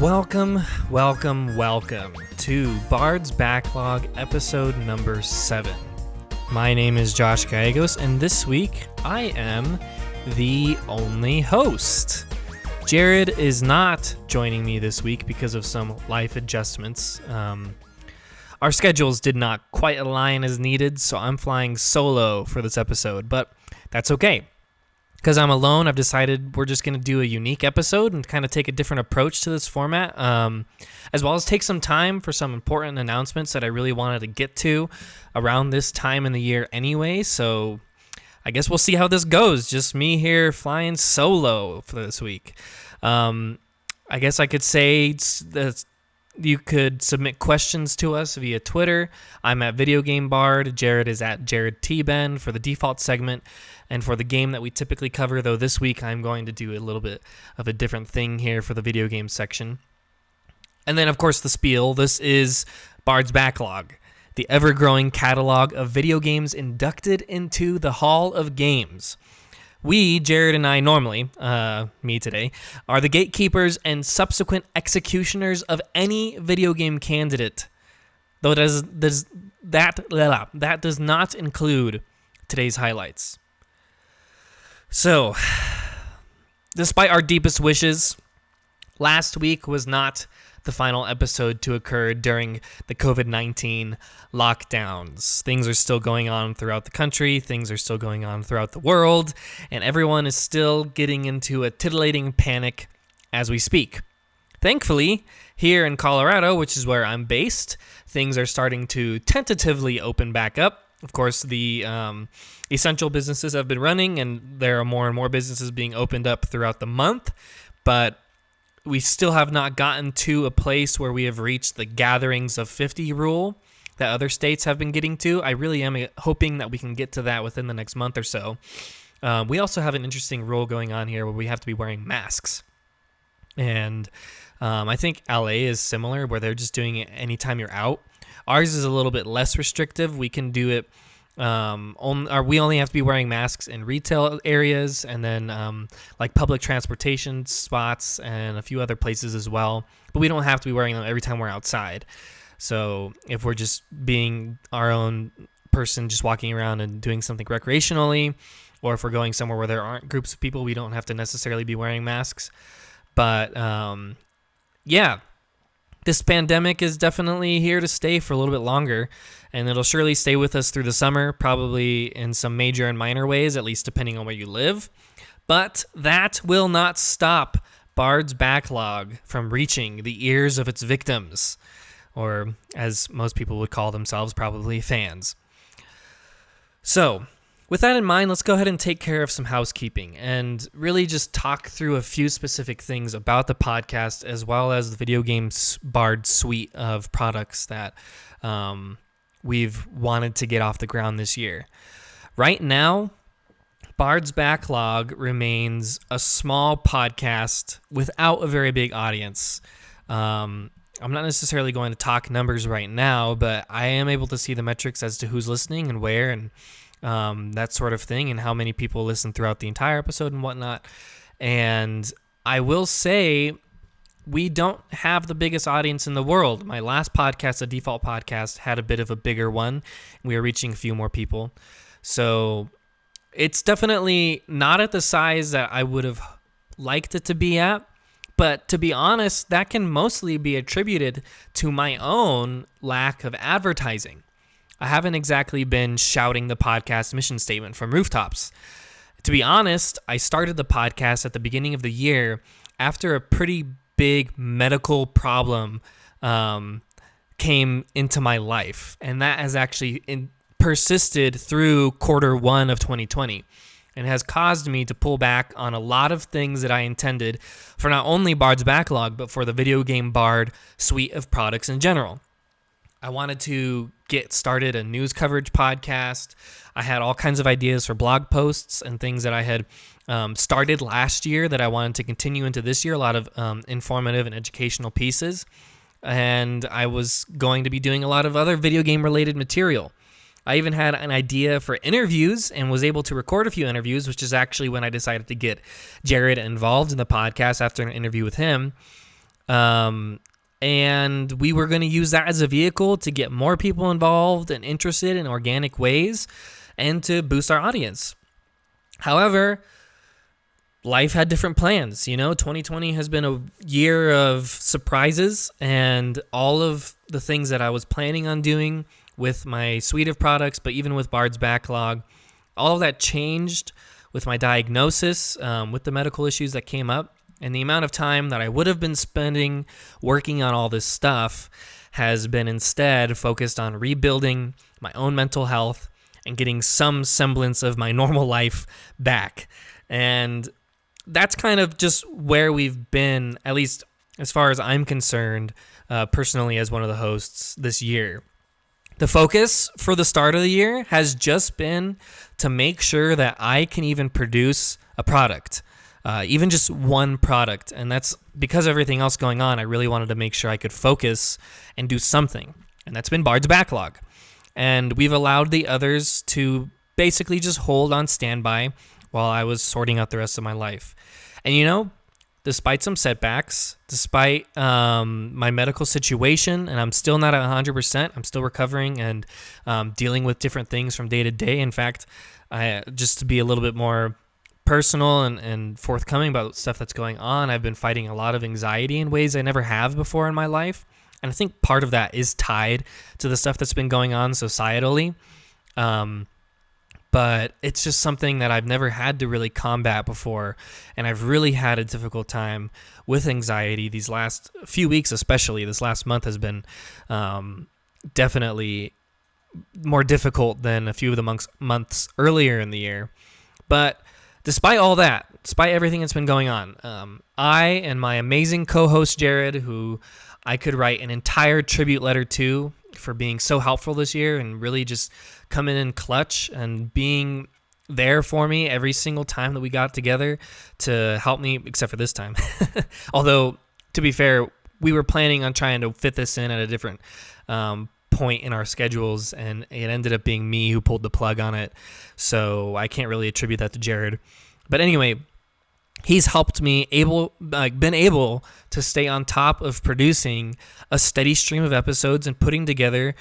Welcome to Bard's Backlog, episode number 7. My name is Josh Gallegos, and this week I am the only host. Jared is not joining me this week because of some life adjustments. Our schedules did not quite align as needed, so I'm flying solo for this episode, but that's okay. Because I'm alone, I've decided we're just going to do a unique episode and kind of take a different approach to this format, as well as take some time for some important announcements that I really wanted to get to around this time in the year anyway. So I guess we'll see how this goes. Just me here flying solo for this week. I guess I could say that you could submit questions to us via Twitter. I'm at Video Game Bard. Jared is at Jared T. Ben for the default segment. And for the game that we typically cover, though this week I'm going to do a little bit of a different thing here for the video game section. And then, of course, the spiel. This is Bard's Backlog, the ever-growing catalog of video games inducted into the Hall of Games. We, Jared and I normally, me today, are the gatekeepers and subsequent executioners of any video game candidate. Though that does not include today's highlights. So, despite our deepest wishes, last week was not the final episode to occur during the COVID-19 lockdowns. Things are still going on throughout the country, things are still going on throughout the world, and everyone is still getting into a titillating panic as we speak. Thankfully, here in Colorado, which is where I'm based, things are starting to tentatively open back up. Of course, the essential businesses have been running, and there are more and more businesses being opened up throughout the month, but we still have not gotten to a place where we have reached the gatherings of 50 rule that other states have been getting to. I really am hoping that we can get to that within the next month or so. We also have an interesting rule going on here where we have to be wearing masks. And I think LA is similar, where they're just doing it anytime you're out. Ours is a little bit less restrictive. We can do it. We only have to be wearing masks in retail areas, and then like public transportation spots and a few other places as well. But we don't have to be wearing them every time we're outside. So if we're just being our own person, just walking around and doing something recreationally, or if we're going somewhere where there aren't groups of people, we don't have to necessarily be wearing masks. But yeah. This pandemic is definitely here to stay for a little bit longer, and it'll surely stay with us through the summer, probably in some major and minor ways, at least depending on where you live. But that will not stop Bard's Backlog from reaching the ears of its victims, or as most people would call themselves, probably fans. So, with that in mind, let's go ahead and take care of some housekeeping and really just talk through a few specific things about the podcast, as well as the Video Games Bard suite of products that we've wanted to get off the ground this year. Right now, Bard's Backlog remains a small podcast without a very big audience. I'm not necessarily going to talk numbers right now, but I am able to see the metrics as to who's listening and where, and that sort of thing, and how many people listen throughout the entire episode and whatnot. And I will say, we don't have the biggest audience in the world. My last podcast, the default podcast, had a bit of a bigger one. We are reaching a few more people. So it's definitely not at the size that I would have liked it to be at. But to be honest, that can mostly be attributed to my own lack of advertising. I haven't exactly been shouting the podcast mission statement from rooftops. To be honest, I started the podcast at the beginning of the year after a pretty big medical problem came into my life. And that has actually persisted through quarter one of 2020 and has caused me to pull back on a lot of things that I intended for not only Bard's Backlog, but for the Video Game Bard suite of products in general. I wanted to get started a news coverage podcast. I had all kinds of ideas for blog posts and things that I had started last year that I wanted to continue into this year, a lot of informative and educational pieces. And I was going to be doing a lot of other video game related material. I even had an idea for interviews and was able to record a few interviews, which is actually when I decided to get Jared involved in the podcast after an interview with him. And we were going to use that as a vehicle to get more people involved and interested in organic ways and to boost our audience. However, life had different plans. 2020 has been a year of surprises, and all of the things that I was planning on doing with my suite of products, but even with Bard's Backlog, all of that changed with my diagnosis, with the medical issues that came up. And the amount of time that I would have been spending working on all this stuff has been instead focused on rebuilding my own mental health and getting some semblance of my normal life back. And that's kind of just where we've been, at least as far as I'm concerned, personally as one of the hosts this year. The focus for the start of the year has just been to make sure that I can even produce a product. Even just one product. And that's because of everything else going on. I really wanted to make sure I could focus and do something. And that's been Bard's Backlog. And we've allowed the others to basically just hold on standby while I was sorting out the rest of my life. And despite some setbacks, despite my medical situation, and I'm still not at 100%, I'm still recovering and dealing with different things from day to day. In fact, just to be a little bit more personal and forthcoming about stuff that's going on, I've been fighting a lot of anxiety in ways I never have before in my life. And I think part of that is tied to the stuff that's been going on societally. But it's just something that I've never had to really combat before. And I've really had a difficult time with anxiety these last few weeks, especially. This last month has been definitely more difficult than a few of the months earlier in the year. But despite all that, despite everything that's been going on, I and my amazing co-host Jared, who I could write an entire tribute letter to for being so helpful this year and really just coming in clutch and being there for me every single time that we got together to help me, except for this time. Although, to be fair, we were planning on trying to fit this in at a different point in our schedules, and it ended up being me who pulled the plug on it. So I can't really attribute that to Jared. But anyway, he's helped me been able to stay on top of producing a steady stream of episodes and putting together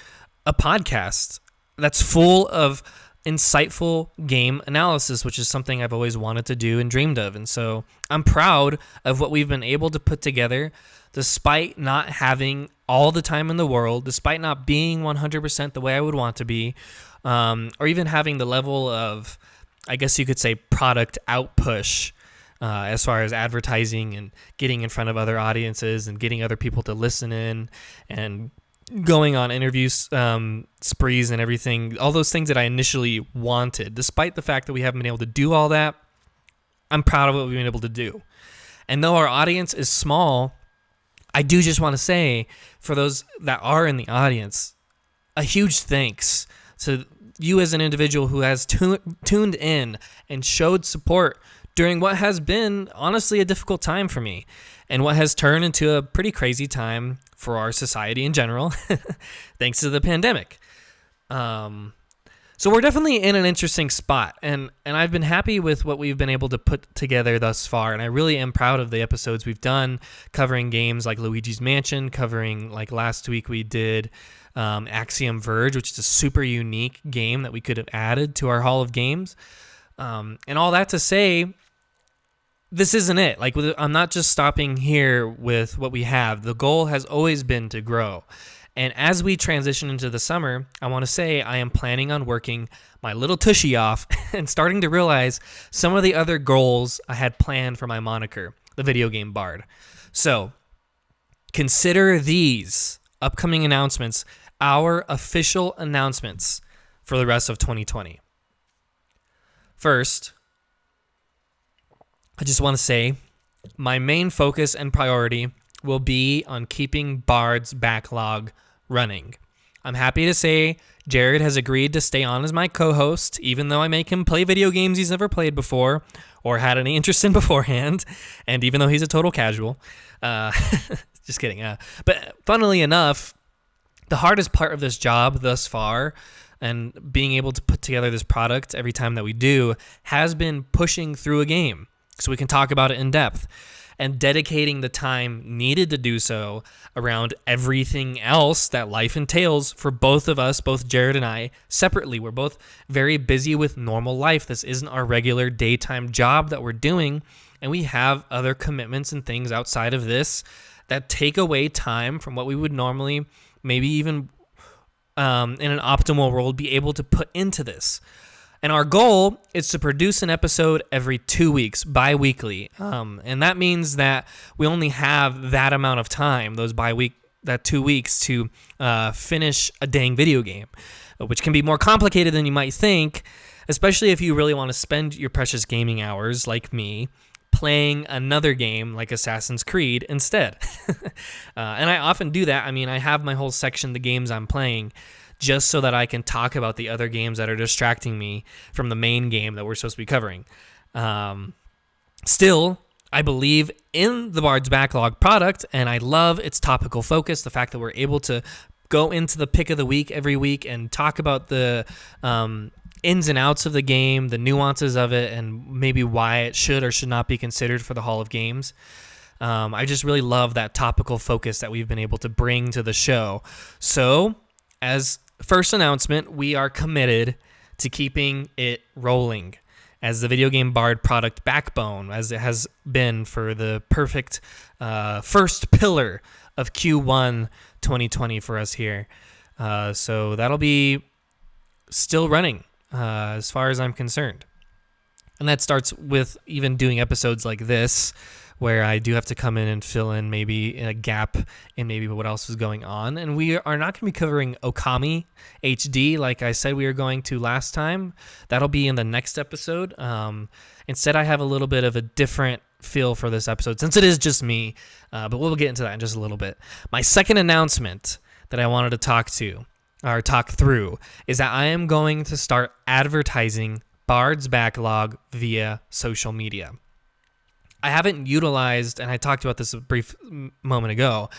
a podcast that's full of insightful game analysis, which is something I've always wanted to do and dreamed of. And so I'm proud of what we've been able to put together, despite not having all the time in the world, despite not being 100% the way I would want to be, or even having the level of, I guess you could say, product outpush, as far as advertising and getting in front of other audiences and getting other people to listen in and going on interviews, sprees and everything, all those things that I initially wanted. Despite the fact that we haven't been able to do all that, I'm proud of what we've been able to do. And though our audience is small, I do just want to say, for those that are in the audience, a huge thanks to you as an individual who has tuned in and showed support during what has been, honestly, a difficult time for me and what has turned into a pretty crazy time for our society in general, thanks to the pandemic. So we're definitely in an interesting spot, and I've been happy with what we've been able to put together thus far, and I really am proud of the episodes we've done, covering games like Luigi's Mansion, covering, like last week we did Axiom Verge, which is a super unique game that we could have added to our Hall of Games. And all that to say, this isn't it. Like, I'm not just stopping here with what we have. The goal has always been to grow. And as we transition into the summer, I want to say I am planning on working my little tushy off and starting to realize some of the other goals I had planned for my moniker, the video game Bard. So consider these upcoming announcements our official announcements for the rest of 2020. First, I just want to say my main focus and priority will be on keeping Bard's Backlog running. I'm happy to say Jared has agreed to stay on as my co-host, even though I make him play video games he's never played before or had any interest in beforehand, and even though he's a total casual. Just kidding. But funnily enough, the hardest part of this job thus far and being able to put together this product every time that we do has been pushing through a game so we can talk about it in depth. and dedicating the time needed to do so around everything else that life entails for both of us, both Jared and I, separately. We're both very busy with normal life. This isn't our regular daytime job that we're doing, and we have other commitments and things outside of this that take away time from what we would normally, maybe even in an optimal world, be able to put into this. And our goal is to produce an episode every 2 weeks, bi-weekly. And that means that we only have that amount of time, that 2 weeks, to finish a dang video game, which can be more complicated than you might think, especially if you really want to spend your precious gaming hours, like me, playing another game like Assassin's Creed instead. And I often do that. I mean, I have my whole section, the games I'm playing, just so that I can talk about the other games that are distracting me from the main game that we're supposed to be covering. Still, I believe in the Bard's Backlog product, and I love its topical focus, the fact that we're able to go into the pick of the week every week and talk about the ins and outs of the game, the nuances of it, and maybe why it should or should not be considered for the Hall of Games. I just really love that topical focus that we've been able to bring to the show. So, as first announcement, we are committed to keeping it rolling as the Video Game Bard product backbone, as it has been for the perfect first pillar of Q1 2020 for us here. So that'll be still running as far as I'm concerned. And that starts with even doing episodes like this, where I do have to come in and fill in maybe a gap in maybe what else is going on. And we are not going to be covering Okami HD like I said we were going to last time. That'll be in the next episode. Instead, I have a little bit of a different feel for this episode, since it is just me, but we'll get into that in just a little bit. My second announcement that I wanted to talk through is that I am going to start advertising Bard's Backlog via social media. I haven't utilized, and I talked about this a brief moment ago,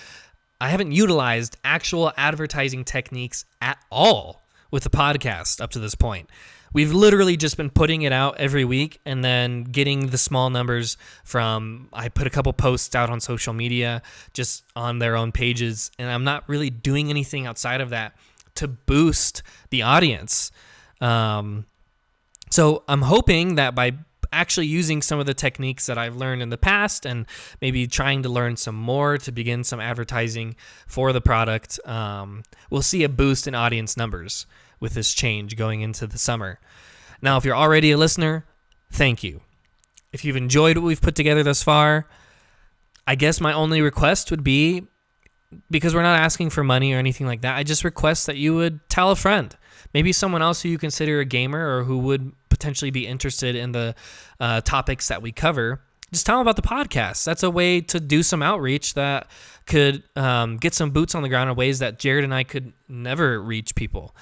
I haven't utilized actual advertising techniques at all with the podcast up to this point. We've literally just been putting it out every week and then getting the small numbers from, I put a couple posts out on social media just on their own pages, and I'm not really doing anything outside of that to boost the audience. So I'm hoping that by actually using some of the techniques that I've learned in the past and maybe trying to learn some more to begin some advertising for the product, we'll see a boost in audience numbers with this change going into the summer. Now, if you're already a listener, thank you. If you've enjoyed what we've put together thus far, I guess my only request would be, because we're not asking for money or anything like that, I just request that you would tell a friend, maybe someone else who you consider a gamer or who would potentially be interested in the topics that we cover. Just tell them about the podcast. That's a way to do some outreach that could get some boots on the ground in ways that Jared and I could never reach people.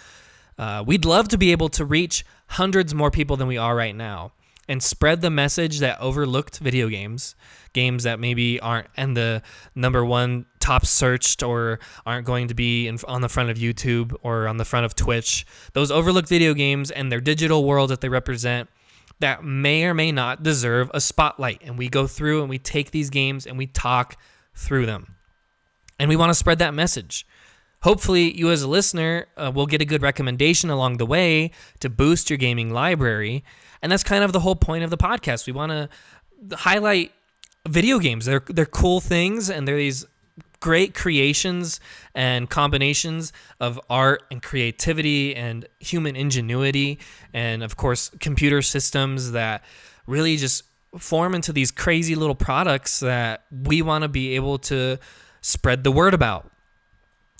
We'd love to be able to reach hundreds more people than we are right now and spread the message that overlooked video games that maybe aren't in the number one top searched or aren't going to be on the front of YouTube or on the front of Twitch. Those overlooked video games and their digital world that they represent that may or may not deserve a spotlight. And we go through and we take these games and we talk through them. And we want to spread that message. Hopefully, you as a listener will get a good recommendation along the way to boost your gaming library. And that's kind of the whole point of the podcast. We want to highlight video games. They're cool things, and they're these great creations and combinations of art and creativity and human ingenuity and, of course, computer systems that really just form into these crazy little products that we want to be able to spread the word about.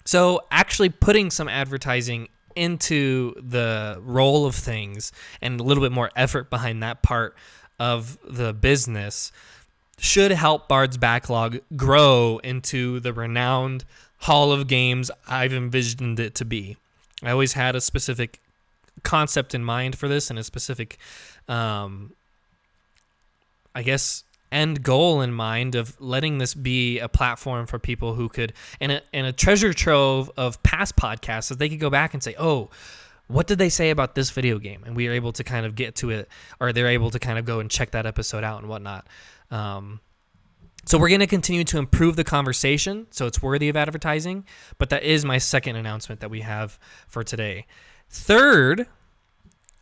So actually putting some advertising into the role of things and a little bit more effort behind that part of the business should help Bard's Backlog grow into the renowned Hall of Games I've envisioned it to be. I always had a specific concept in mind for this and a specific, end goal in mind of letting this be a platform for people who could, and a treasure trove of past podcasts that they could go back and say, oh, what did they say about this video game? And we are able to kind of get to it, or they're able to kind of go and check that episode out and whatnot. So we're going to continue to improve the conversation so it's worthy of advertising, but that is my second announcement that we have for today. Third,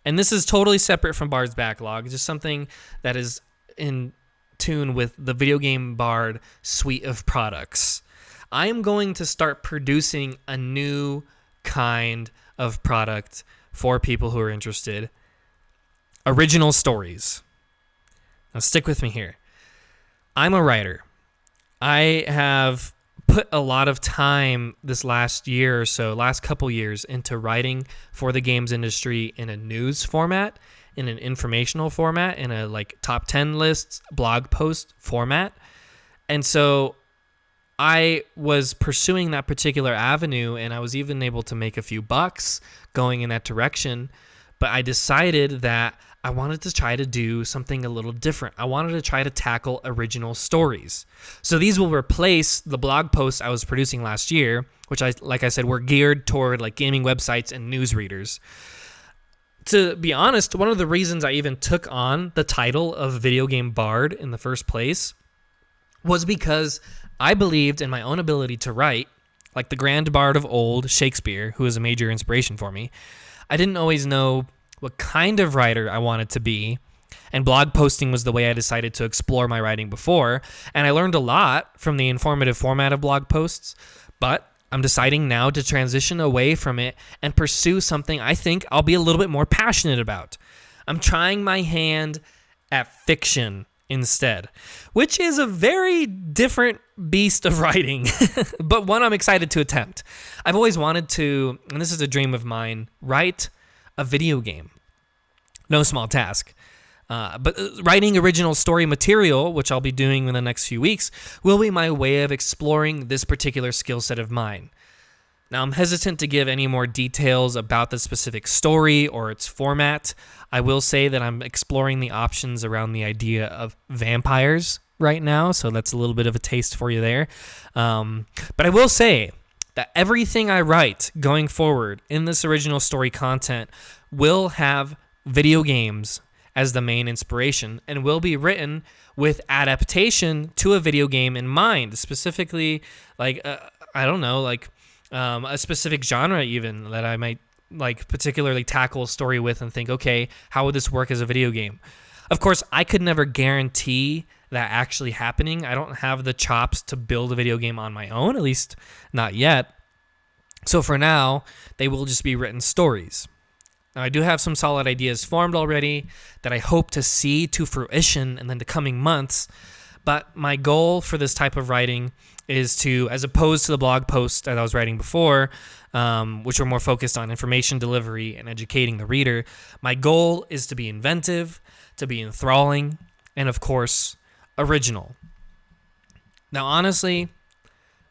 and this is totally separate from Bard's Backlog, just something that is in tune with the Video Game Bard suite of products. I am going to start producing a new kind of product for people who are interested. Original stories. Now stick with me here. I'm a writer. I have put a lot of time this last year or so, last couple years, into writing for the games industry in a news format, in an informational format, in a like top 10 lists, blog post format. And so I was pursuing that particular avenue, and I was even able to make a few bucks going in that direction. But I decided that I wanted to try to do something a little different. I wanted to try to tackle original stories. So these will replace the blog posts I was producing last year, which like I said, were geared toward like gaming websites and news readers. To be honest, one of the reasons I even took on the title of Video Game Bard in the first place was because I believed in my own ability to write, like the grand bard of old, Shakespeare, who was a major inspiration for me. I didn't always know what kind of writer I wanted to be, and blog posting was the way I decided to explore my writing before, and I learned a lot from the informative format of blog posts, but I'm deciding now to transition away from it and pursue something I think I'll be a little bit more passionate about. I'm trying my hand at fiction instead, which is a very different beast of writing, but one I'm excited to attempt. I've always wanted to, and this is a dream of mine, write a video game. No small task. But writing original story material, which I'll be doing in the next few weeks, will be my way of exploring this particular skill set of mine. Now, I'm hesitant to give any more details about the specific story or its format. I will say that I'm exploring the options around the idea of vampires right now, so that's a little bit of a taste for you there. But I will say that everything I write going forward in this original story content will have video games as the main inspiration and will be written with adaptation to a video game in mind, specifically like, a specific genre even that I might like particularly tackle a story with and think, okay, how would this work as a video game? Of course, I could never guarantee that actually happening. I don't have the chops to build a video game on my own, at least not yet. So for now, they will just be written stories. Now, I do have some solid ideas formed already that I hope to see to fruition in the coming months, but my goal for this type of writing is to, as opposed to the blog posts that I was writing before, which were more focused on information delivery and educating the reader, my goal is to be inventive, to be enthralling, and of course, original. Now, honestly,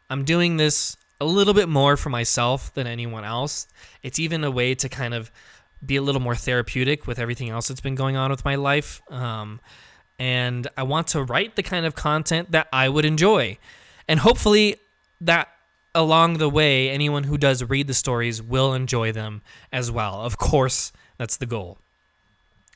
I'm doing this a little bit more for myself than anyone else. It's even a way to kind of be a little more therapeutic with everything else that's been going on with my life. And I want to write the kind of content that I would enjoy. And hopefully that along the way, anyone who does read the stories will enjoy them as well. Of course, that's the goal.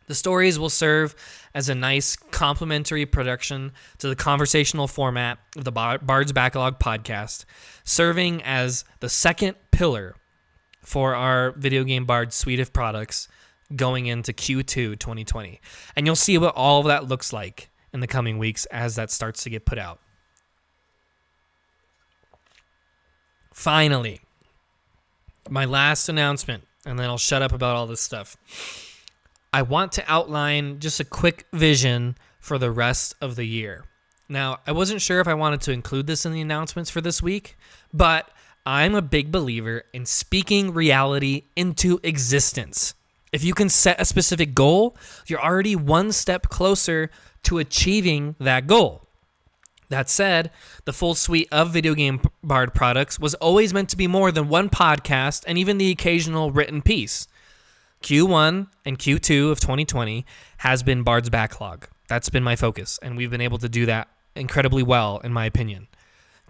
The stories will serve as a nice complementary production to the conversational format of the Bard's Backlog podcast, serving as the second pillar for our Video Game Bard suite of products going into Q2 2020. And you'll see what all of that looks like in the coming weeks as that starts to get put out. Finally, my last announcement, and then I'll shut up about all this stuff. I want to outline just a quick vision for the rest of the year. Now, I wasn't sure if I wanted to include this in the announcements for this week, but I'm a big believer in speaking reality into existence. If you can set a specific goal, you're already one step closer to achieving that goal. That said, the full suite of Video Game Bard products was always meant to be more than one podcast and even the occasional written piece. Q1 and Q2 of 2020 has been Bard's Backlog. That's been my focus, and we've been able to do that incredibly well, in my opinion.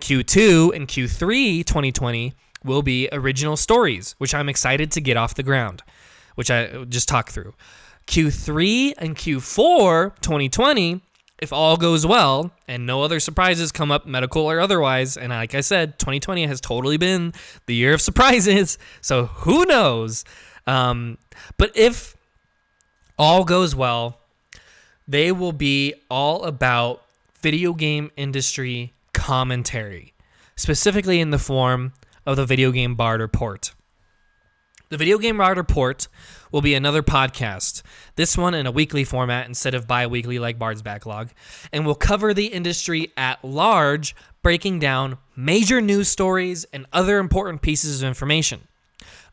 Q2 and Q3 2020 will be original stories, which I'm excited to get off the ground, which I just talked through. Q3 and Q4 2020 if all goes well and no other surprises come up, medical or otherwise, and like I said, 2020 has totally been the year of surprises, so who knows? But if all goes well, they will be all about video game industry commentary, specifically in the form of the Video Game Bard Report. The Video Game Bard Report will be another podcast, this one in a weekly format instead of bi-weekly like Bard's Backlog, and will cover the industry at large, breaking down major news stories and other important pieces of information.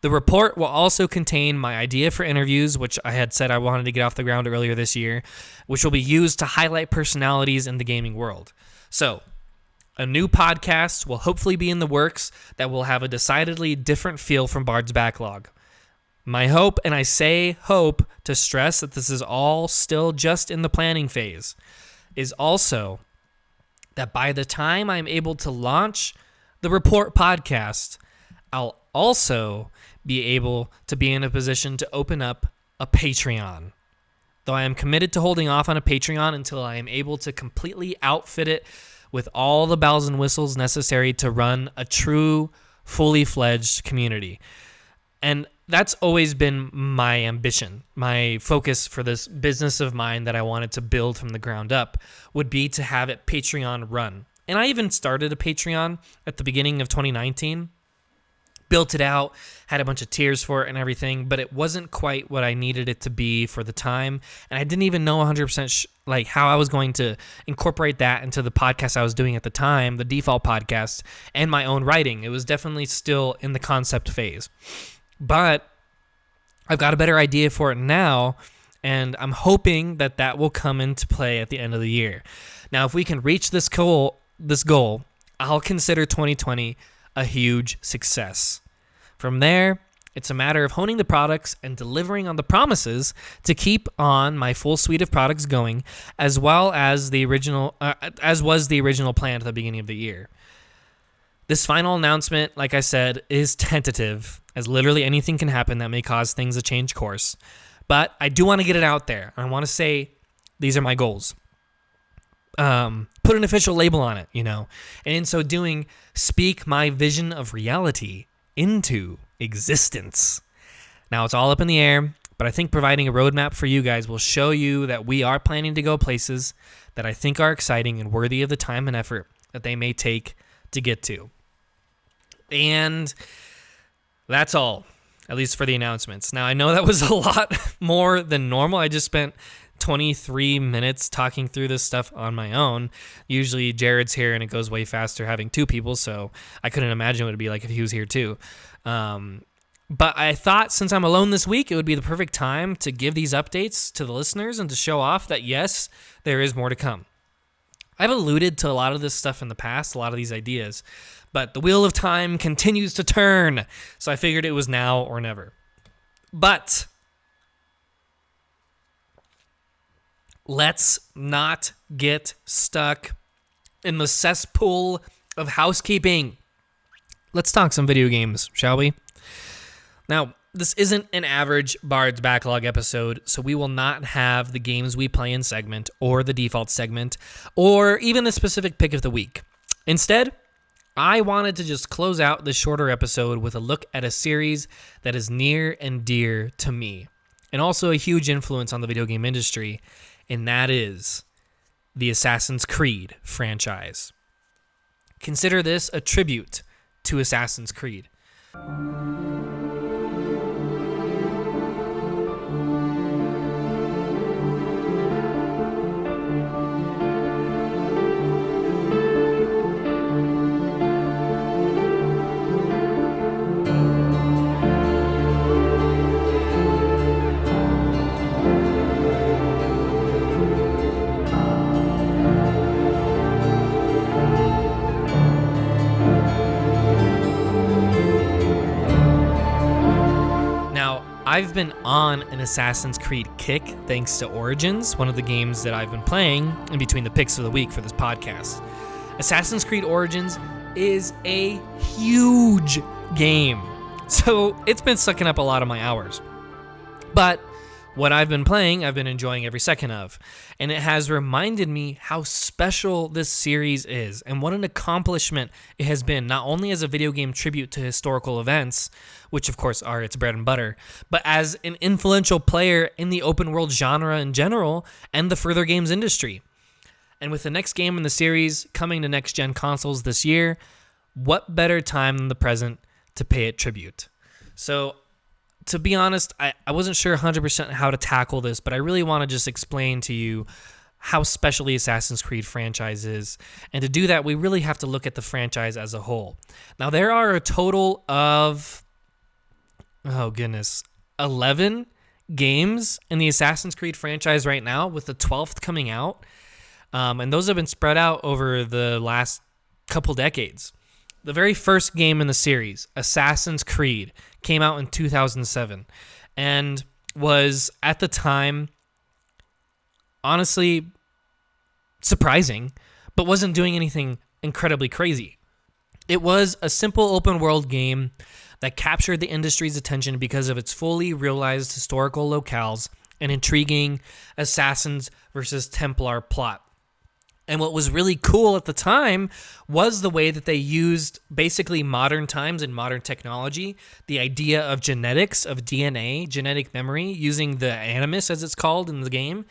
The report will also contain my idea for interviews, which I had said I wanted to get off the ground earlier this year, which will be used to highlight personalities in the gaming world. So, a new podcast will hopefully be in the works that will have a decidedly different feel from Bard's Backlog. My hope, and I say hope to stress that this is all still just in the planning phase, is also that by the time I'm able to launch the Report podcast, I'll also be able to be in a position to open up a Patreon. Though I am committed to holding off on a Patreon until I am able to completely outfit it with all the bells and whistles necessary to run a true, fully fledged community. And that's always been my ambition. My focus for this business of mine that I wanted to build from the ground up would be to have it Patreon run. And I even started a Patreon at the beginning of 2019. Built it out, had a bunch of tiers for it and everything, but it wasn't quite what I needed it to be for the time, and I didn't even know 100% like how I was going to incorporate that into the podcast I was doing at the time, the default podcast, and my own writing. It was definitely still in the concept phase, but I've got a better idea for it now, and I'm hoping that that will come into play at the end of the year. Now, if we can reach this goal, I'll consider 2020 a huge success. From there, it's a matter of honing the products and delivering on the promises to keep on my full suite of products going, as well as as was the original plan at the beginning of the year. This final announcement, like I said, is tentative, as literally anything can happen that may cause things to change course. But I do want to get it out there. I want to say these are my goals. Put an official label on it, and in so doing, speak my vision of reality into existence. Now, it's all up in the air, but I think providing a roadmap for you guys will show you that we are planning to go places that I think are exciting and worthy of the time and effort that they may take to get to. And that's all, at least for the announcements. Now, I know that was a lot more than normal. I just spent 23 minutes talking through this stuff on my own. Usually Jared's here and it goes way faster having two people, so I couldn't imagine what it'd be like if he was here too. But I thought since I'm alone this week, it would be the perfect time to give these updates to the listeners and to show off that yes, there is more to come. I've alluded to a lot of this stuff in the past, a lot of these ideas, but the wheel of time continues to turn, so I figured it was now or never. But let's not get stuck in the cesspool of housekeeping. Let's talk some video games, shall we? Now, this isn't an average Bard's Backlog episode, so we will not have the games we play in segment, or the default segment, or even a specific pick of the week. Instead, I wanted to just close out this shorter episode with a look at a series that is near and dear to me, and also a huge influence on the video game industry, and that is the Assassin's Creed franchise. Consider this a tribute to Assassin's Creed. I've been on an Assassin's Creed kick thanks to Origins, one of the games that I've been playing in between the picks of the week for this podcast. Assassin's Creed Origins is a huge game, so it's been sucking up a lot of my hours. But what I've been playing, I've been enjoying every second of. And it has reminded me how special this series is and what an accomplishment it has been, not only as a video game tribute to historical events, which of course are its bread and butter, but as an influential player in the open world genre in general and the further games industry. And with the next game in the series coming to next-gen consoles this year, what better time than the present to pay it tribute? So, to be honest, I wasn't sure 100% how to tackle this, but I really want to just explain to you how special the Assassin's Creed franchise is. And to do that, we really have to look at the franchise as a whole. Now, there are a total of, 11 games in the Assassin's Creed franchise right now, with the 12th coming out. And those have been spread out over the last couple decades. The very first game in the series, Assassin's Creed, came out in 2007 and was, at the time, honestly surprising, but wasn't doing anything incredibly crazy. It was a simple open-world game that captured the industry's attention because of its fully realized historical locales and intriguing assassins versus Templar plot. And what was really cool at the time was the way that they used basically modern times and modern technology, the idea of genetics, of DNA, genetic memory, using the animus, as it's called in the game,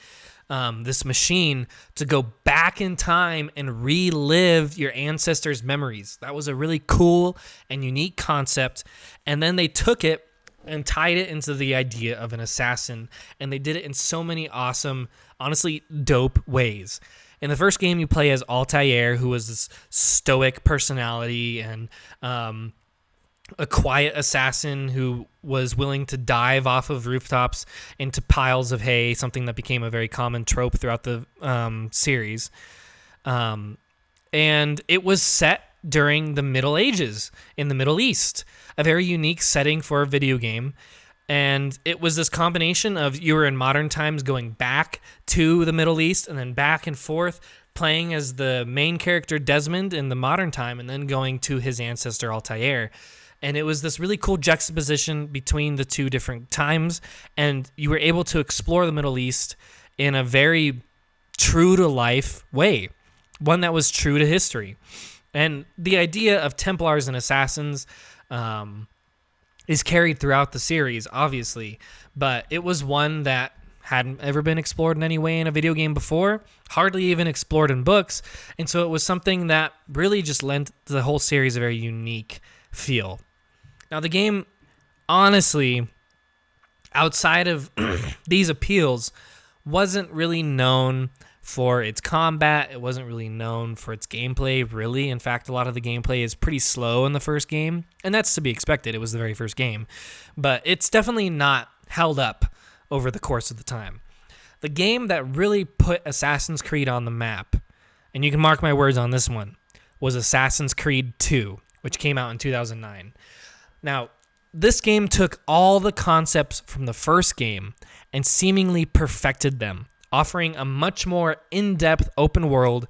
this machine to go back in time and relive your ancestors' memories. That was a really cool and unique concept. And then they took it and tied it into the idea of an assassin. And they did it in so many awesome, honestly, dope ways. In the first game, you play as Altair, who was this stoic personality and a quiet assassin who was willing to dive off of rooftops into piles of hay, something that became a very common trope throughout the series. And it was set during the Middle Ages in the Middle East, a very unique setting for a video game. And it was this combination of you were in modern times going back to the Middle East and then back and forth playing as the main character Desmond in the modern time and then going to his ancestor Altair. And it was this really cool juxtaposition between the two different times. And you were able to explore the Middle East in a very true-to-life way, one that was true to history. And the idea of Templars and assassins is carried throughout the series, obviously, but it was one that hadn't ever been explored in any way in a video game before, hardly even explored in books, and so it was something that really just lent the whole series a very unique feel. Now, the game, honestly, outside of these appeals, wasn't really known for its combat. It wasn't really known for its gameplay, really. In fact, a lot of the gameplay is pretty slow in the first game, and that's to be expected. It was the very first game. But it's definitely not held up over the course of the time. The game that really put Assassin's Creed on the map, and you can mark my words on this one, was Assassin's Creed 2, which came out in 2009. Now, this game took all the concepts from the first game and seemingly perfected them, offering a much more in-depth open world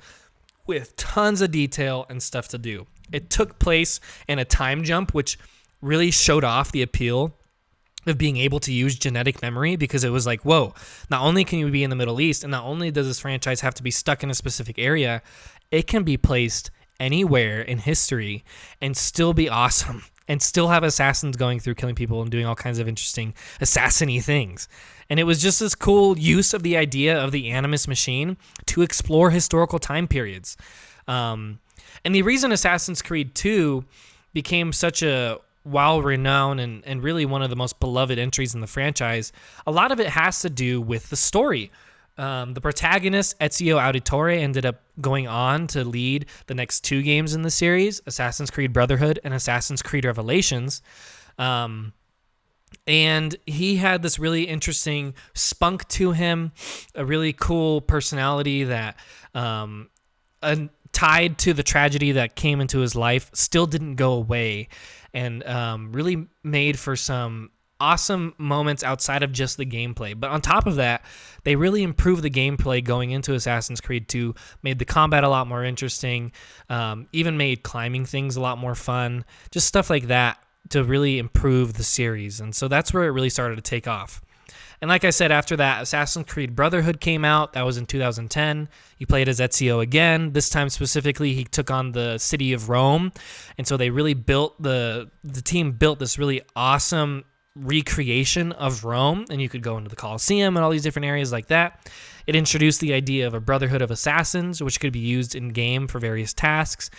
with tons of detail and stuff to do. It took place in a time jump, which really showed off the appeal of being able to use genetic memory, because it was like, whoa, not only can you be in the Middle East, and not only does this franchise have to be stuck in a specific area, it can be placed anywhere in history and still be awesome and still have assassins going through killing people and doing all kinds of interesting assassin-y things. And it was just this cool use of the idea of the animus machine to explore historical time periods. And the reason Assassin's Creed 2 became such a well-renowned and really one of the most beloved entries in the franchise, a lot of it has to do with the story. The protagonist, Ezio Auditore, ended up going on to lead the next two games in the series, Assassin's Creed Brotherhood and Assassin's Creed Revelations. And he had this really interesting spunk to him, a really cool personality that tied to the tragedy that came into his life still didn't go away, and really made for some awesome moments outside of just the gameplay. But on top of that, they really improved the gameplay going into Assassin's Creed 2, made the combat a lot more interesting, even made climbing things a lot more fun, just stuff like that to really improve the series. And so that's where it really started to take off. And like I said, after that, Assassin's Creed Brotherhood came out. That was in 2010. He played as Ezio again. This time specifically, he took on the city of Rome. And so they really built, the team built this really awesome recreation of Rome. And you could go into the Colosseum and all these different areas like that. It introduced the idea of a Brotherhood of Assassins, which could be used in-game for various tasks.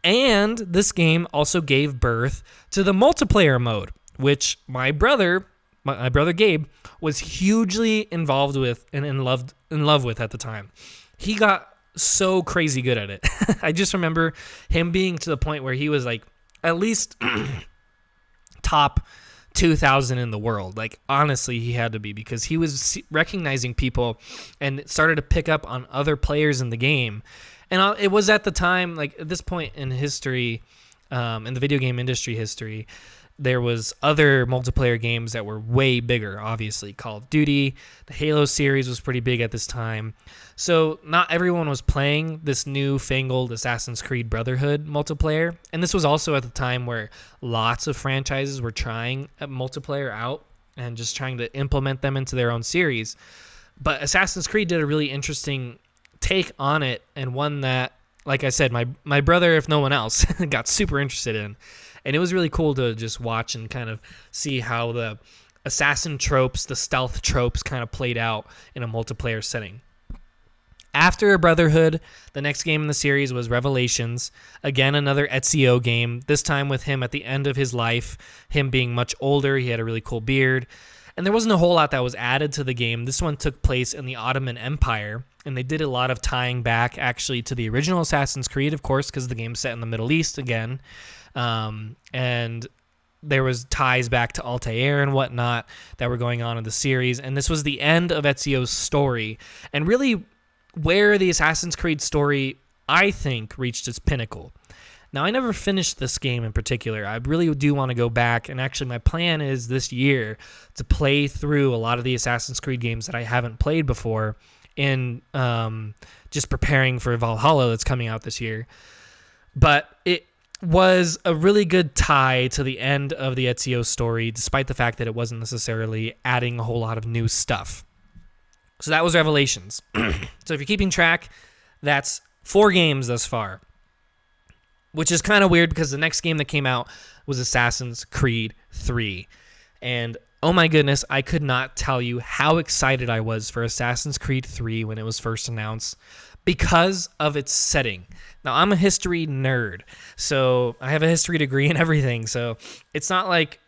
And this game also gave birth to the multiplayer mode, which my brother Gabe was hugely involved with and in love with at the time. He got so crazy good at it. I just remember him being to the point where he was like at least top 2,000 in the world. Like, honestly, he had to be, because he was recognizing people and started to pick up on other players in the game. And it was at the time, like at this point in history, in the video game industry history, there was other multiplayer games that were way bigger, obviously. Call of Duty, the Halo series was pretty big at this time. So not everyone was playing this newfangled Assassin's Creed Brotherhood multiplayer. And this was also at the time where lots of franchises were trying multiplayer out and just trying to implement them into their own series. But Assassin's Creed did a really interesting take on it, and one that, like I said, my brother, if no one else, got super interested in. And it was really cool to just watch and kind of see how the assassin tropes, the stealth tropes kind of played out in a multiplayer setting. After Brotherhood, the next game in the series was Revelations. Again, another Ezio game, this time with him at the end of his life, him being much older. He had a really cool beard. And there wasn't a whole lot that was added to the game. This one took place in the Ottoman Empire, and they did a lot of tying back actually to the original Assassin's Creed, of course, because the game's set in the Middle East again. And there was ties back to Altair and whatnot that were going on in the series. And this was the end of Ezio's story, and really where the Assassin's Creed story, I think, reached its pinnacle. Now, I never finished this game in particular. I really do want to go back, and actually my plan is this year to play through a lot of the Assassin's Creed games that I haven't played before in just preparing for Valhalla that's coming out this year. But it was a really good tie to the end of the Ezio story, despite the fact that it wasn't necessarily adding a whole lot of new stuff. So that was Revelations. So if you're keeping track, that's 4 games thus far, which is kind of weird because the next game that came out was Assassin's Creed 3. And oh my goodness, I could not tell you how excited I was for Assassin's Creed 3 when it was first announced, because of its setting. Now, I'm a history nerd, so I have a history degree and everything, so it's not like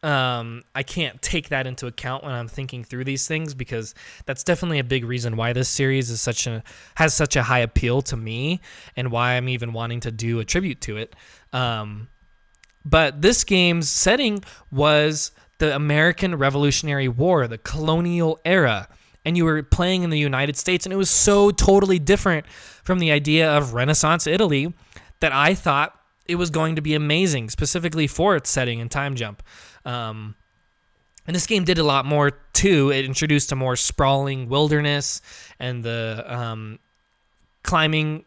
I can't take that into account when I'm thinking through these things, because that's definitely a big reason why this series is has such a high appeal to me, and why I'm even wanting to do a tribute to it. But this game's setting was the American Revolutionary War, the colonial era, and you were playing in the United States, and it was so totally different from the idea of Renaissance Italy that I thought it was going to be amazing, specifically for its setting and time jump. And this game did a lot more too. It introduced a more sprawling wilderness, and the climbing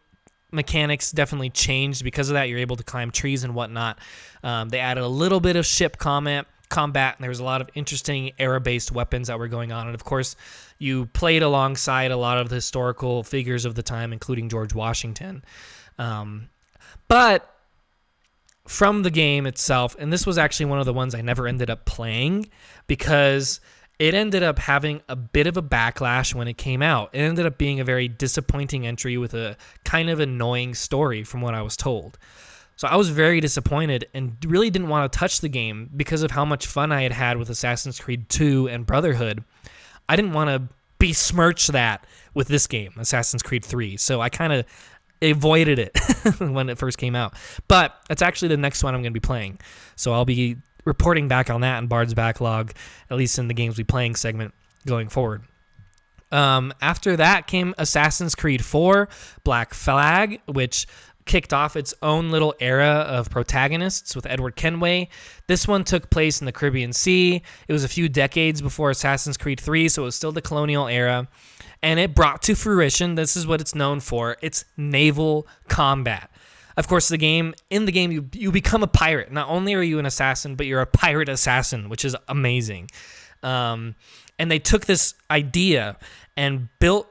mechanics definitely changed because of that. You're able to climb trees and whatnot. They added a little bit of ship combat, and there was a lot of interesting era-based weapons that were going on. And of course, you played alongside a lot of the historical figures of the time, including George Washington. But from the game itself, and this was actually one of the ones I never ended up playing because it ended up having a bit of a backlash when it came out. It ended up being a very disappointing entry with a kind of annoying story from what I was told. So I was very disappointed and really didn't want to touch the game because of how much fun I had had with Assassin's Creed 2 and Brotherhood. I didn't want to besmirch that with this game, Assassin's Creed 3. So I kind of avoided it when it first came out. But it's actually the next one I'm going to be playing. So I'll be reporting back on that in Bard's Backlog, at least in the Games We Playing segment going forward. After that came Assassin's Creed 4, Black Flag, which kicked off its own little era of protagonists with Edward Kenway. This one took place in the Caribbean Sea. It was a few decades before Assassin's Creed 3, so it was still the colonial era. And it brought to fruition, this is what it's known for, it's naval combat. Of course, in the game, you become a pirate. Not only are you an assassin, but you're a pirate assassin, which is amazing. And they took this idea and built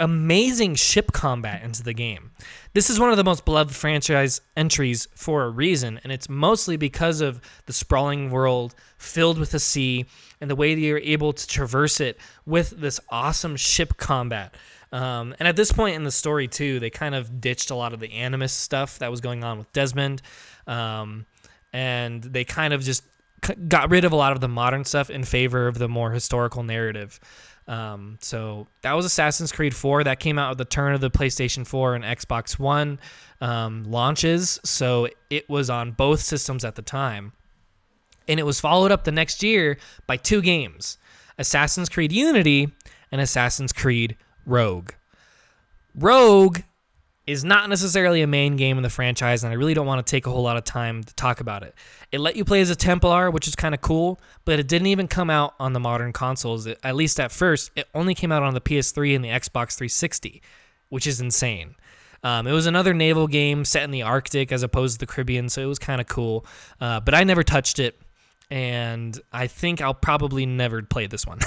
amazing ship combat into the game. This is one of the most beloved franchise entries for a reason, and it's mostly because of the sprawling world filled with the sea and the way that you're able to traverse it with this awesome ship combat. And at this point in the story, too, they kind of ditched a lot of the animus stuff that was going on with Desmond, and they kind of just got rid of a lot of the modern stuff in favor of the more historical narrative. So that was Assassin's Creed 4. That came out at the turn of the PlayStation 4 and Xbox One launches, so it was on both systems at the time. And it was followed up the next year by 2 games, Assassin's Creed Unity and Assassin's Creed Rogue. Rogue is not necessarily a main game in the franchise, and I really don't want to take a whole lot of time to talk about it. It let you play as a Templar, which is kind of cool, but it didn't even come out on the modern consoles. At least at first, it only came out on the PS3 and the Xbox 360, which is insane. It was another naval game set in the Arctic as opposed to the Caribbean, so it was kind of cool. But I never touched it, and I think I'll probably never play this one.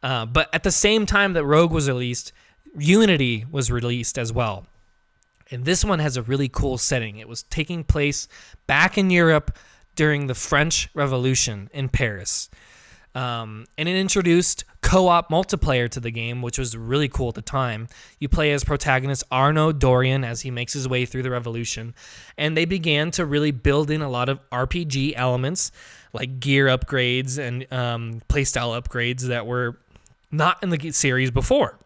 But at the same time that Rogue was released, Unity was released as well. And this one has a really cool setting. It was taking place back in Europe during the French Revolution in Paris. And it introduced co-op multiplayer to the game, which was really cool at the time. You play as protagonist Arnaud Dorian as he makes his way through the revolution. And they began to really build in a lot of RPG elements, like gear upgrades and playstyle upgrades that were not in the series before.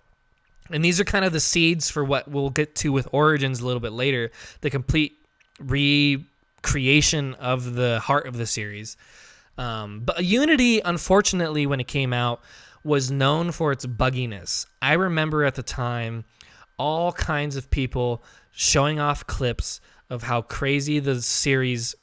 And these are kind of the seeds for what we'll get to with Origins a little bit later, the complete recreation of the heart of the series. But Unity, unfortunately, when it came out, was known for its bugginess. I remember at the time all kinds of people showing off clips of how crazy the series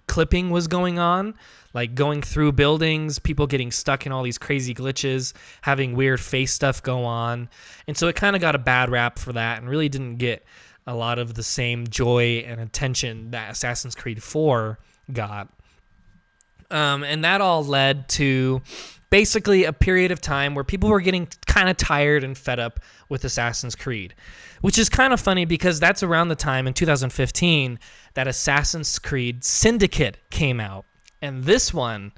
clipping was going on, like going through buildings, people getting stuck in all these crazy glitches, having weird face stuff go on. And so it kind of got a bad rap for that and really didn't get a lot of the same joy and attention that Assassin's Creed 4 got. And that all led to basically a period of time where people were getting kind of tired and fed up with Assassin's Creed, which is kind of funny because that's around the time in 2015 that Assassin's Creed Syndicate came out. And this one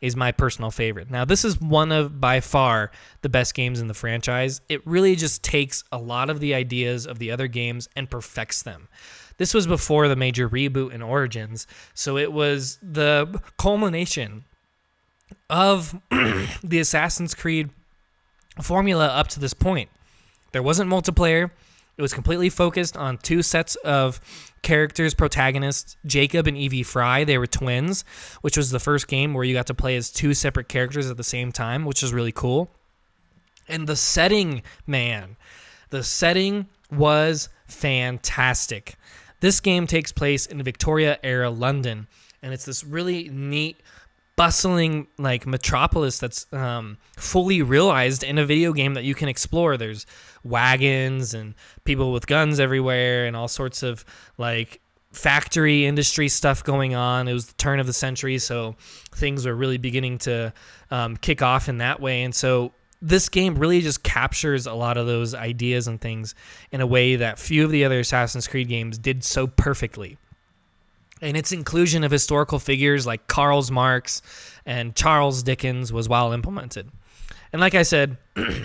is my personal favorite. Now, this is one of, by far, the best games in the franchise. It really just takes a lot of the ideas of the other games and perfects them. This was before the major reboot in Origins, so it was the culmination of the Assassin's Creed formula up to this point. There wasn't multiplayer. It was completely focused on 2 sets of characters, protagonists, Jacob and Evie Fry. They were twins, which was the first game where you got to play as 2 separate characters at the same time, which was really cool. And the setting, man, the setting was fantastic. This game takes place in Victoria-era London, and it's this really neat, bustling metropolis that's fully realized in a video game that you can explore. There's wagons and people with guns everywhere and all sorts of factory industry stuff going on. It was the turn of the century, so things were really beginning to kick off in that way. And so this game really just captures a lot of those ideas and things in a way that few of the other Assassin's Creed games did so perfectly. And its inclusion of historical figures like Karl Marx and Charles Dickens was well implemented. And like I said,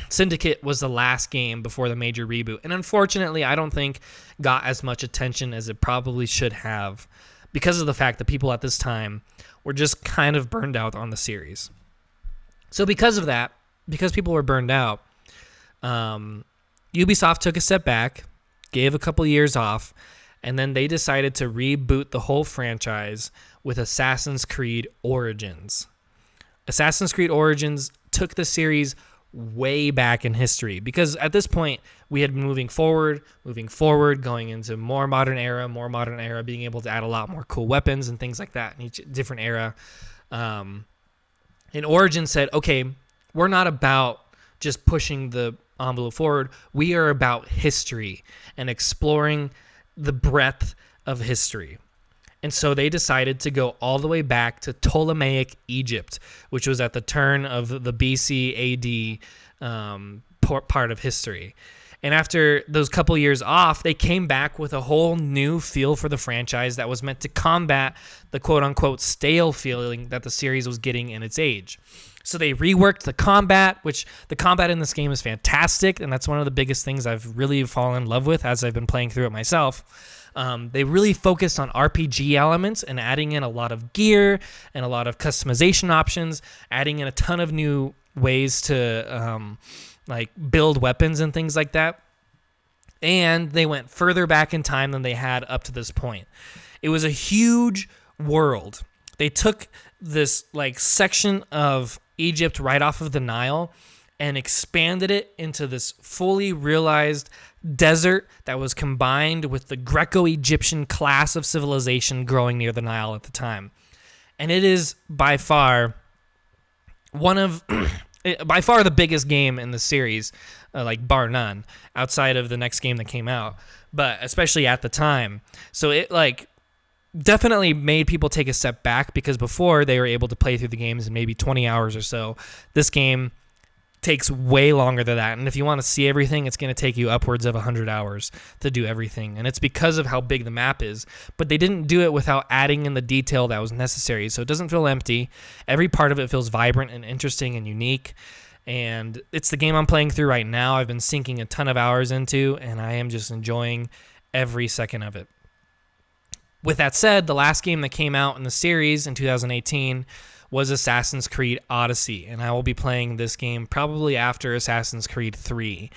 Syndicate was the last game before the major reboot. And unfortunately, I don't think got as much attention as it probably should have because of the fact that people at this time were just kind of burned out on the series. So because of that, because people were burned out, Ubisoft took a step back, gave a couple years off, and then they decided to reboot the whole franchise with Assassin's Creed Origins. Assassin's Creed Origins took the series way back in history because at this point we had been moving forward, going into more modern era, being able to add a lot more cool weapons and things like that in each different era. And Origins said, okay, we're not about just pushing the envelope forward. We are about history and exploring the breadth of history. And so they decided to go all the way back to Ptolemaic Egypt, which was at the turn of the BC AD part of history. And after those couple years off, they came back with a whole new feel for the franchise that was meant to combat the quote-unquote stale feeling that the series was getting in its age. So they reworked the combat, which the combat in this game is fantastic, and that's one of the biggest things I've really fallen in love with as I've been playing through it myself. They really focused on RPG elements and adding in a lot of gear and a lot of customization options, adding in a ton of new ways to like build weapons and things like that. And they went further back in time than they had up to this point. It was a huge world. They took this like section of Egypt right off of the Nile and expanded it into this fully realized desert that was combined with the Greco-Egyptian class of civilization growing near the Nile at the time. And it is by far the biggest game in the series, like bar none, outside of the next game that came out, but especially at the time. So it like definitely made people take a step back, because before they were able to play through the games in maybe 20 hours or so. This game takes way longer than that, and if you want to see everything, it's going to take you upwards of 100 hours to do everything, and it's because of how big the map is. But they didn't do it without adding in the detail that was necessary, so it doesn't feel empty. Every part of it feels vibrant and interesting and unique, and it's the game I'm playing through right now. I've been sinking a ton of hours into, and I am just enjoying every second of it. With that said, the last game that came out in the series in 2018 was Assassin's Creed Odyssey, and I will be playing this game probably after Assassin's Creed 3.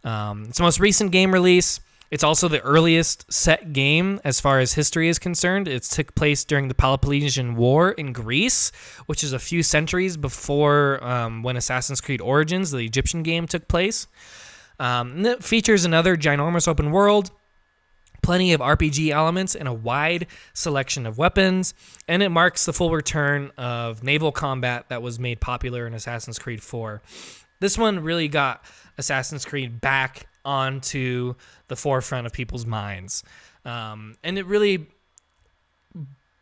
It's the most recent game release. It's also the earliest set game as far as history is concerned. It took place during the Peloponnesian War in Greece, which is a few centuries before when Assassin's Creed Origins, the Egyptian game, took place. And it features another ginormous open world, plenty of RPG elements, and a wide selection of weapons, and it marks the full return of naval combat that was made popular in Assassin's Creed 4. This one really got Assassin's Creed back onto the forefront of people's minds, and it really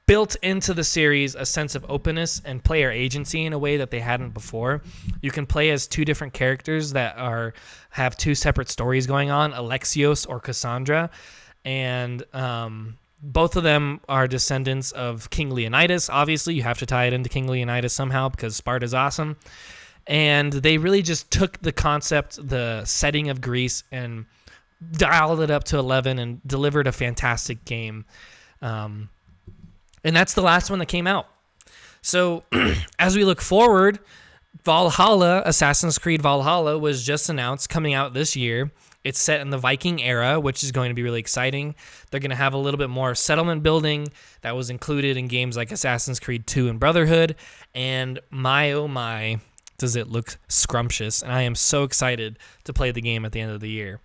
built into the series a sense of openness and player agency in a way that they hadn't before. You can play as two different characters that have two separate stories going on, Alexios or Cassandra, and both of them are descendants of King Leonidas. Obviously, you have to tie it into King Leonidas somehow because Sparta's awesome. And they really just took the concept, the setting of Greece, and dialed it up to 11 and delivered a fantastic game. And that's the last one that came out. So as we look forward, Valhalla, Assassin's Creed Valhalla, was just announced, coming out this year. It's set in the Viking era, which is going to be really exciting. They're going to have a little bit more settlement building that was included in games like Assassin's Creed 2 and Brotherhood. And my, oh my, does it look scrumptious. And I am so excited to play the game at the end of the year.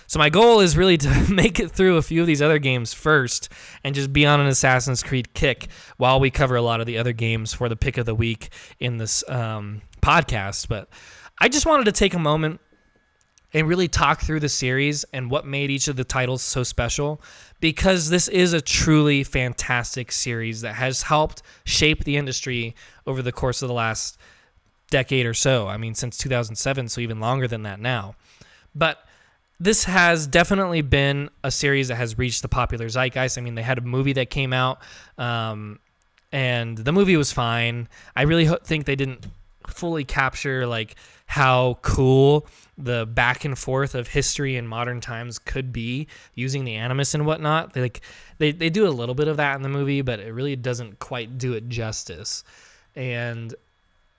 So my goal is really to make it through a few of these other games first and just be on an Assassin's Creed kick while we cover a lot of the other games for the pick of the week in this podcast. But I just wanted to take a moment and really talk through the series and what made each of the titles so special, because this is a truly fantastic series that has helped shape the industry over the course of the last decade or so. I mean, since 2007, so even longer than that now. But this has definitely been a series that has reached the popular zeitgeist. I mean, they had a movie that came out, and the movie was fine. I really think they didn't fully capture like how cool the back and forth of history in modern times could be using the animus and whatnot. They do a little bit of that in the movie, but it really doesn't quite do it justice. And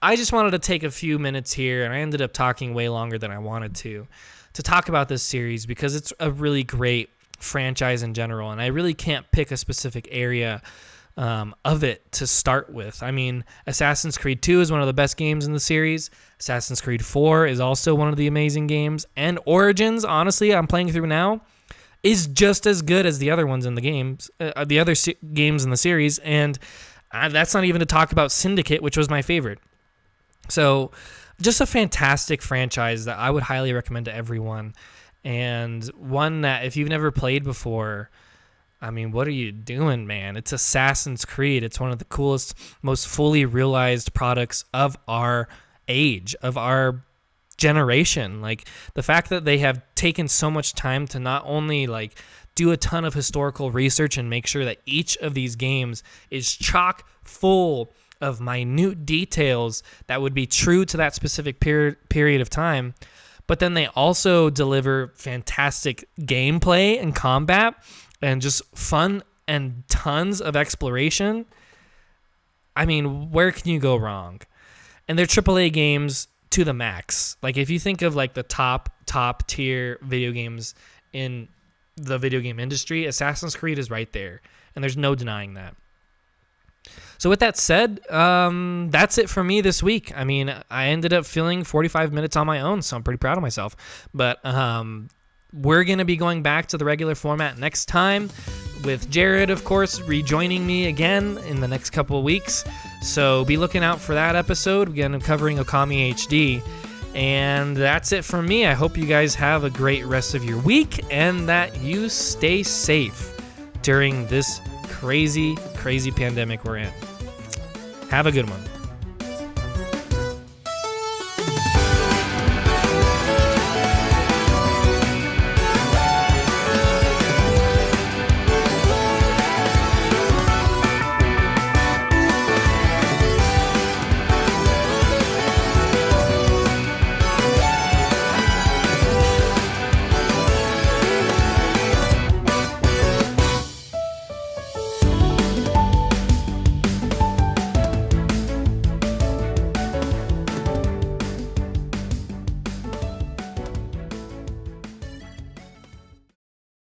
I just wanted to take a few minutes here, and I ended up talking way longer than I wanted to talk about this series because it's a really great franchise in general, and I really can't pick a specific area of it to start with. I mean, Assassin's Creed 2 is one of the best games in the series. Assassin's Creed 4 is also one of the amazing games. And Origins, honestly, I'm playing through now, is just as good as the other ones in the games, games in the series. And that's not even to talk about Syndicate, which was my favorite. So just a fantastic franchise that I would highly recommend to everyone. And one that if you've never played before, I mean, what are you doing, man? It's Assassin's Creed. It's one of the coolest, most fully realized products of our age, of our generation. Like, the fact that they have taken so much time to not only like do a ton of historical research and make sure that each of these games is chock full of minute details that would be true to that specific period of time, but then they also deliver fantastic gameplay and combat and just fun and tons of exploration. I mean, where can you go wrong? And they're AAA games to the max. Like, if you think of like the top tier video games in the video game industry, Assassin's Creed is right there, and there's no denying that. So with that said, that's it for me this week. I mean, I ended up filling 45 minutes on my own, so I'm pretty proud of myself. But we're going to be going back to the regular format next time, with Jared, of course, rejoining me again in the next couple of weeks. So be looking out for that episode. Again, I'm covering Okami HD. And that's it from me. I hope you guys have a great rest of your week and that you stay safe during this crazy pandemic we're in. Have a good one.